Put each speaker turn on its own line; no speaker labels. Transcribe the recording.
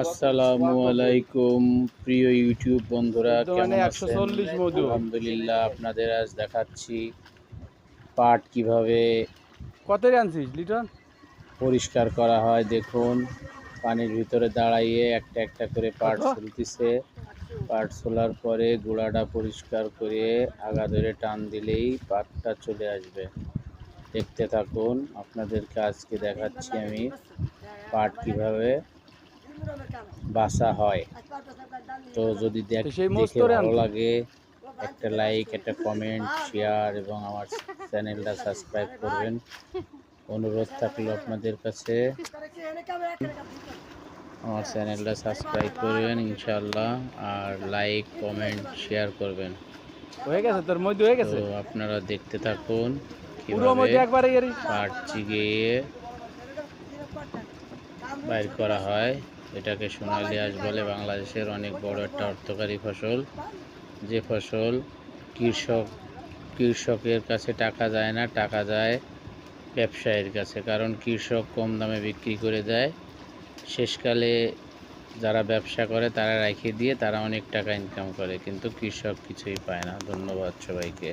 আসসালামু আলাইকুম প্রিয় ইউটিউব বন্ধুরা, কেমন আছেন? আলহামদুলিল্লাহ। আপনাদের আজ দেখাচ্ছি পাট কিভাবে
কত আনছিস লিটন?
পরিষ্কার করা হয়। দেখুন, পানির ভিতরে দাঁড়াইয়ে একটা একটা করে পাট ছুলতেছে। পাট ছোলার পরে গোড়াটা পরিষ্কার করে আগা ধরে টান দিলেই পাটটা চলে আসবে। দেখতে থাকুন, আপনাদেরকে আজকে দেখাচ্ছি আমি পাট কিভাবে বাছা হয়। তো যদি দেখে ভালো লাগে, একটা লাইক, একটা কমেন্ট, শেয়ার এবং আমার চ্যানেলটা সাবস্ক্রাইব করবেন। অনুরোধ থাকলো আপনাদের কাছে আমার চ্যানেলটা সাবস্ক্রাইব করবেন ইনশাআল্লাহ, আর লাইক, কমেন্ট, শেয়ার করবেন।
হয়ে গেছে তোর মধ্যে হয়ে গেছে।
তো আপনারা দেখতে থাকুন কিভাবে পাট চিগিয়ে বাইর করা হয়। এটাকে সোনালী আঁশ বলে। বাংলাদেশের অনেক বড় একটা অর্থকরী ফসল, যে ফসল কৃষকের কাছে টাকা যায় না, টাকা যায় ব্যবসায়ীর কাছে। কারণ কৃষক কম দামে বিক্রি করে দেয়, শেষকালে যারা ব্যবসা করে তারা রেখে দিয়ে তারা অনেক টাকা ইনকাম করে, কিন্তু কৃষক কিছুই পায় না। ধন্যবাদ সবাইকে।